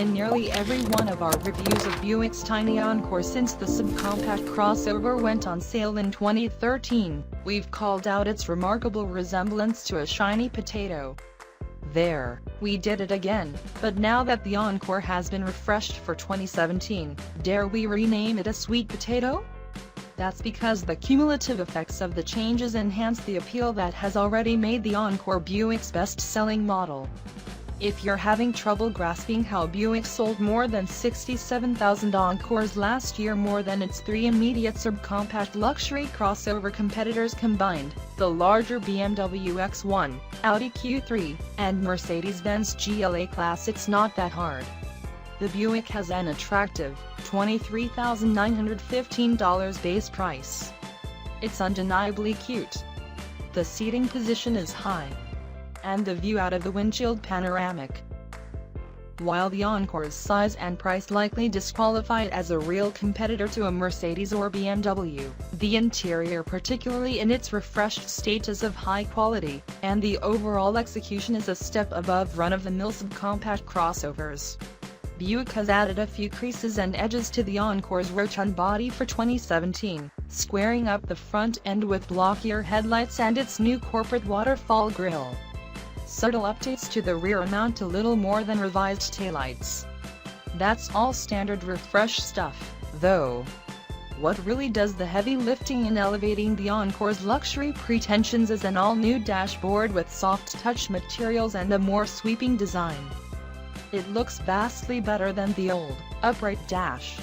In nearly every one of our reviews of Buick's tiny Encore since the subcompact crossover went on sale in 2013, we've called out its remarkable resemblance to a shiny potato. There, we did it again, but now that the Encore has been refreshed for 2017, dare we rename it a sweet potato? That's because the cumulative effects of the changes enhance the appeal that has already made the Encore Buick's best-selling model. If you're having trouble grasping how Buick sold more than 67,000 Encores last year, more than its three immediate subcompact luxury crossover competitors combined, the larger BMW X1, Audi Q3, and Mercedes-Benz GLA class, it's not that hard. The Buick has an attractive, $23,915 base price. It's undeniably cute. The seating position is high, and the view out of the windshield panoramic. While the Encore's size and price likely disqualify it as a real competitor to a Mercedes or BMW, the interior, particularly in its refreshed state, is of high quality, and the overall execution is a step above run-of-the-mill subcompact crossovers. Buick has added a few creases and edges to the Encore's rotund body for 2017, squaring up the front end with blockier headlights and its new corporate waterfall grille. Subtle updates to the rear amount to little more than revised taillights. That's all standard refresh stuff, though. What really does the heavy lifting in elevating the Encore's luxury pretensions is an all-new dashboard with soft touch materials and a more sweeping design. It looks vastly better than the old, upright dash.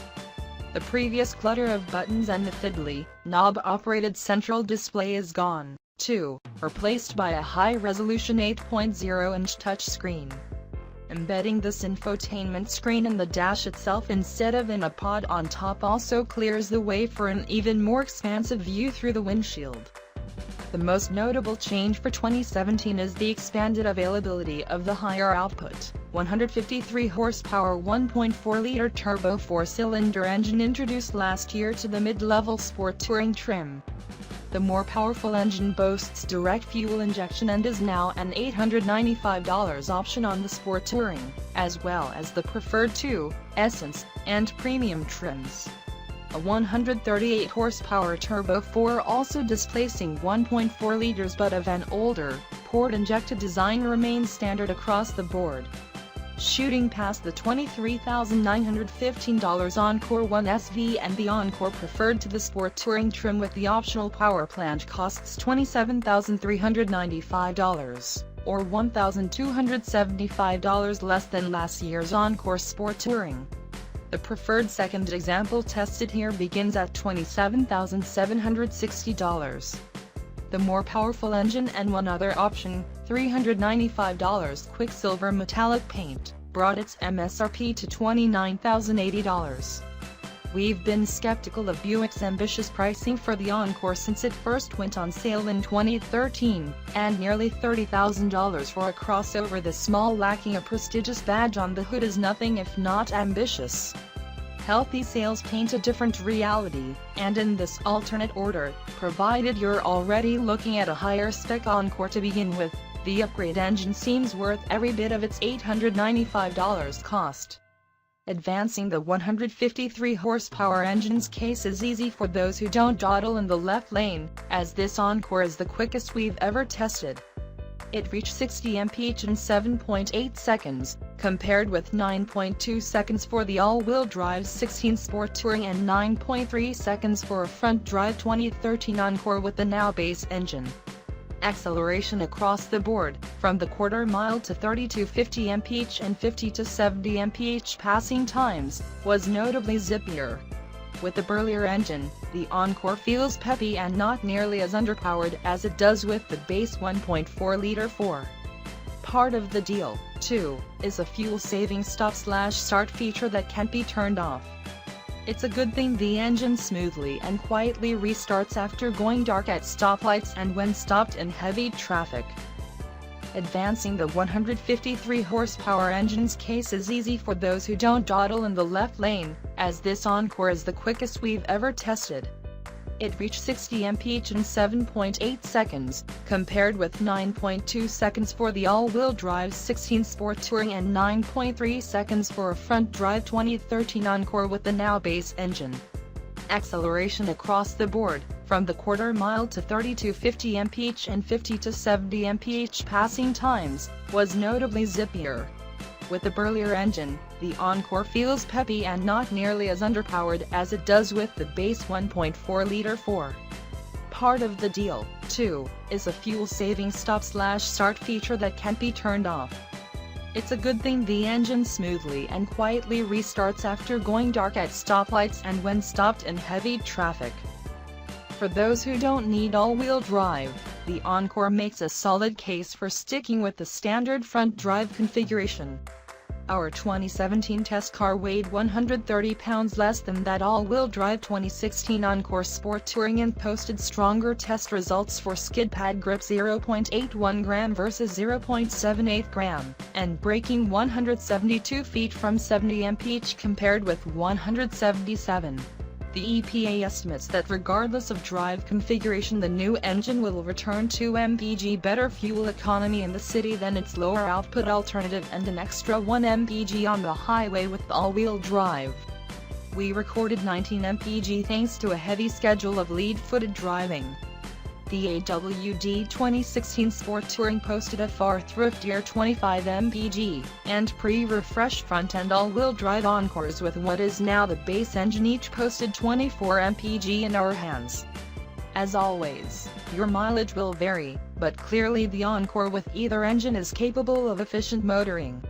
The previous clutter of buttons and the fiddly, knob-operated central display is gone, too, replaced by a high-resolution 8.0-inch touchscreen. Embedding this infotainment screen in the dash itself instead of in a pod on top also clears the way for an even more expansive view through the windshield. The most notable change for 2017 is the expanded availability of the higher output, 153 horsepower 1.4-liter turbo four-cylinder engine introduced last year to the mid-level sport touring trim. The more powerful engine boasts direct fuel injection and is now an $895 option on the sport touring, as well as the preferred 2, Essence, and Premium trims. A 138 horsepower turbo 4 also displacing 1.4 liters but of an older, port-injected design remains standard across the board. Shooting past the $23,915 Encore 1 SV and the Encore Preferred to the sport touring trim with the optional power plant costs $27,395, or $1,275 less than last year's Encore Sport Touring. The preferred second example tested here begins at $27,760. The more powerful engine and one other option, $395 Quicksilver metallic paint, brought its MSRP to $29,080. We've been skeptical of Buick's ambitious pricing for the Encore since it first went on sale in 2013, and nearly $30,000 for a crossover this small lacking a prestigious badge on the hood is nothing if not ambitious. Healthy sales paint a different reality, and in this alternate order, provided you're already looking at a higher spec Encore to begin with, the upgrade engine seems worth every bit of its $895 cost. Advancing the 153 horsepower engine's case is easy for those who don't dawdle in the left lane, as this Encore is the quickest we've ever tested. It reached 60 mph in 7.8 seconds, compared with 9.2 seconds for the all-wheel drive 16 Sport Touring and 9.3 seconds for a front-drive 2013 Encore with the now base engine. Acceleration across the board, from the quarter-mile to 30–50 mph and 50–70 mph passing times, was notably zippier. With the burlier engine, the Encore feels peppy and not nearly as underpowered as it does with the base 1.4-liter 4. Part of the deal, too, is a fuel-saving stop/start feature that can't be turned off. It's a good thing the engine smoothly and quietly restarts after going dark at stoplights and when stopped in heavy traffic. Advancing the 153 horsepower engine's case is easy for those who don't dawdle in the left lane, as this Encore is the quickest we've ever tested. It reached 60 mph in 7.8 seconds, compared with 9.2 seconds for the all-wheel drive 16 Sport Touring and 9.3 seconds for a front-drive 2013 Encore with the now base engine. Acceleration across the board, from the quarter mile to 30 to 50 mph and 50 to 70 mph passing times, was notably zippier. With the burlier engine, the Encore feels peppy and not nearly as underpowered as it does with the base 1.4-liter 4. Part of the deal, too, is a fuel-saving stop/start feature that can't be turned off. It's a good thing the engine smoothly and quietly restarts after going dark at stoplights and when stopped in heavy traffic. For those who don't need all-wheel drive, the Encore makes a solid case for sticking with the standard front drive configuration. Our 2017 test car weighed 130 pounds less than that all-wheel drive 2016 Encore Sport Touring and posted stronger test results for skid pad grip 0.81 gram versus 0.78 gram, and braking 172 feet from 70 mph compared with 177. The EPA estimates that regardless of drive configuration, the new engine will return 2 mpg better fuel economy in the city than its lower output alternative and an extra 1 mpg on the highway with all-wheel drive. We recorded 19 mpg thanks to a heavy schedule of lead-footed driving. The AWD 2016 Sport Touring posted a far thriftier 25 mpg, and pre-refreshed front-end all-wheel drive Encores with what is now the base engine each posted 24 mpg in our hands. As always, your mileage will vary, but clearly the Encore with either engine is capable of efficient motoring.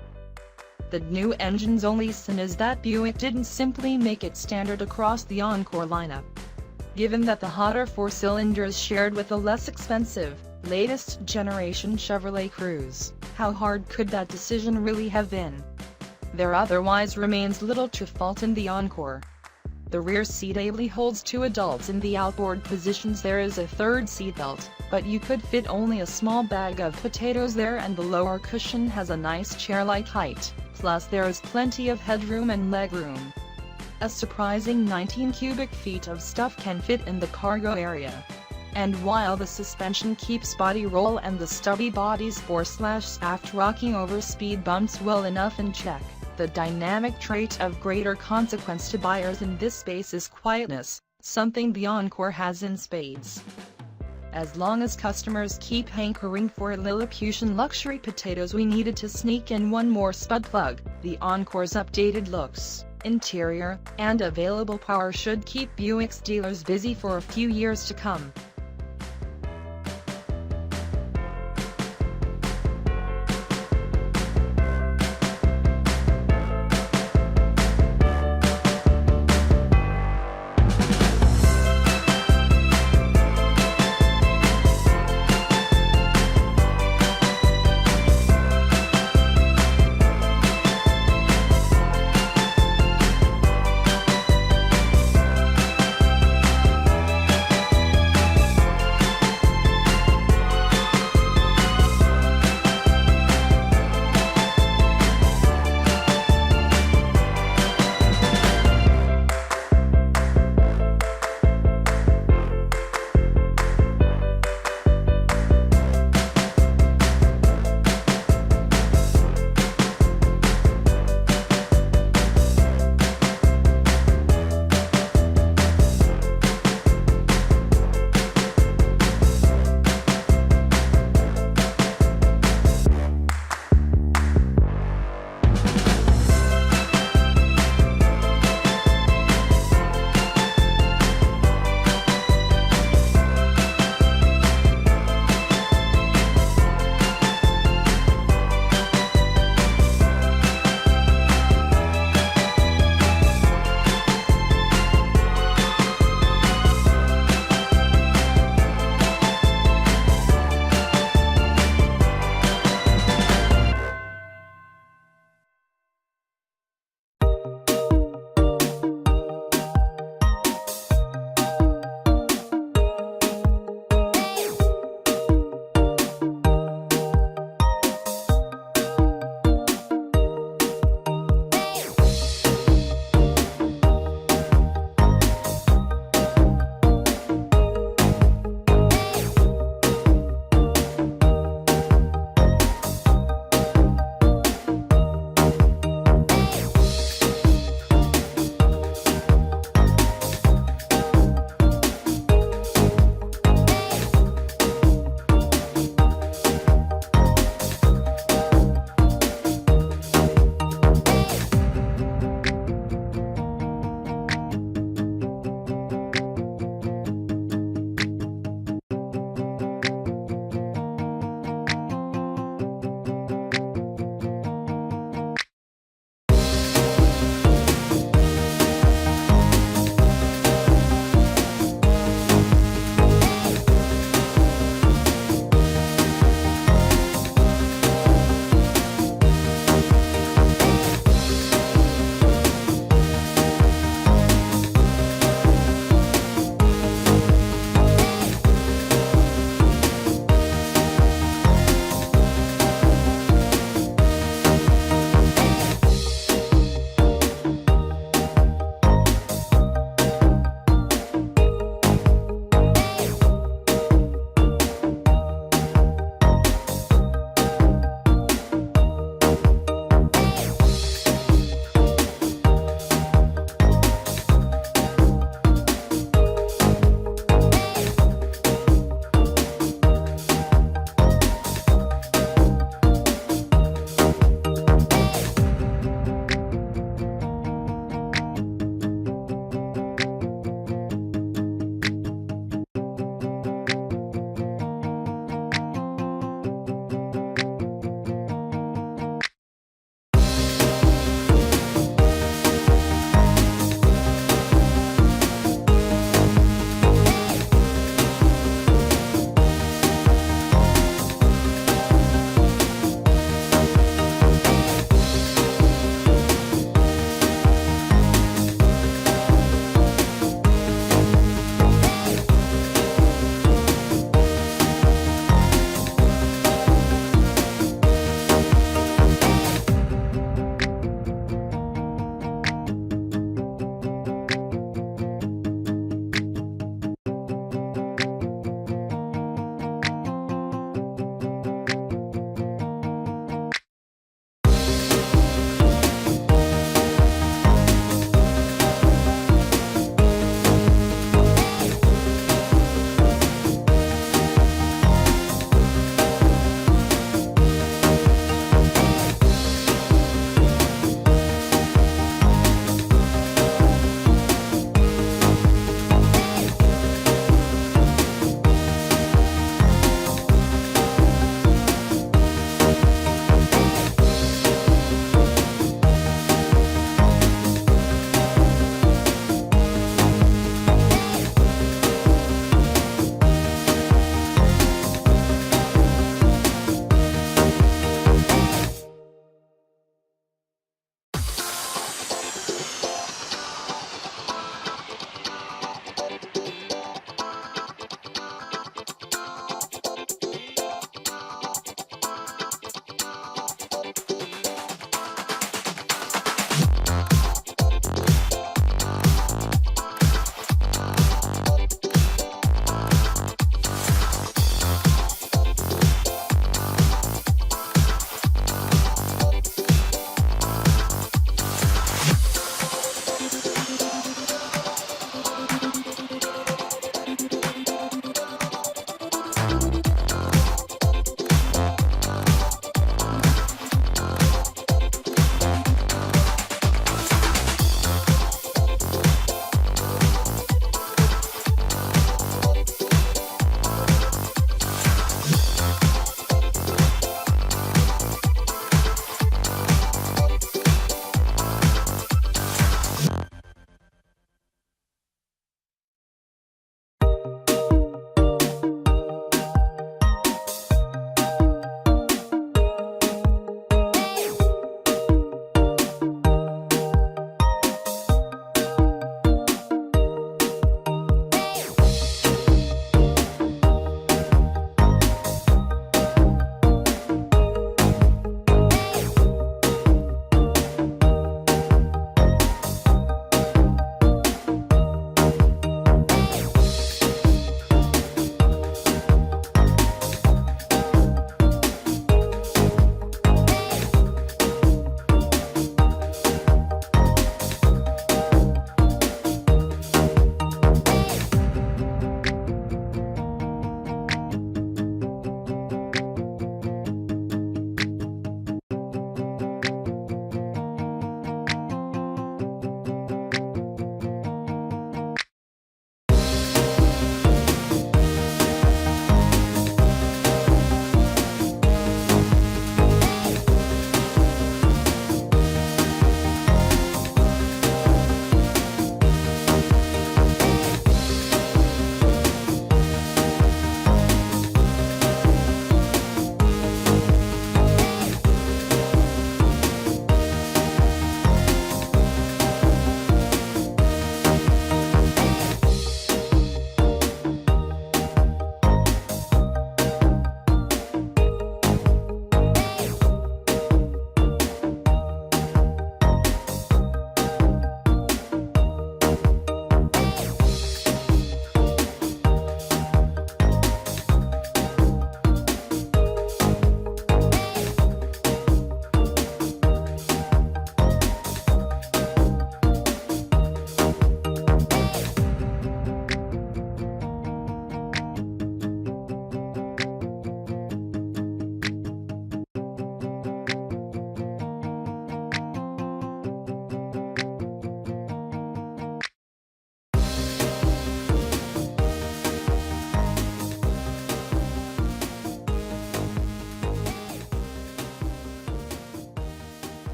The new engine's only sin is that Buick didn't simply make it standard across the Encore lineup. Given that the hotter 4 cylinders shared with the less expensive, latest generation Chevrolet Cruze, how hard could that decision really have been? There otherwise remains little to fault in the Encore. The rear seat ably holds 2 adults in the outboard positions. There is a third seatbelt, but you could fit only a small bag of potatoes there, and the lower cushion has a nice chair-like height, plus there is plenty of headroom and legroom. A surprising 19 cubic feet of stuff can fit in the cargo area. And while the suspension keeps body roll and the stubby body's fore/aft rocking over speed bumps well enough in check, the dynamic trait of greater consequence to buyers in this space is quietness, something the Encore has in spades. As long as customers keep hankering for Lilliputian luxury potatoes, we needed to sneak in one more spud plug. The Encore's updated looks, interior, and available power should keep Buick's dealers busy for a few years to come.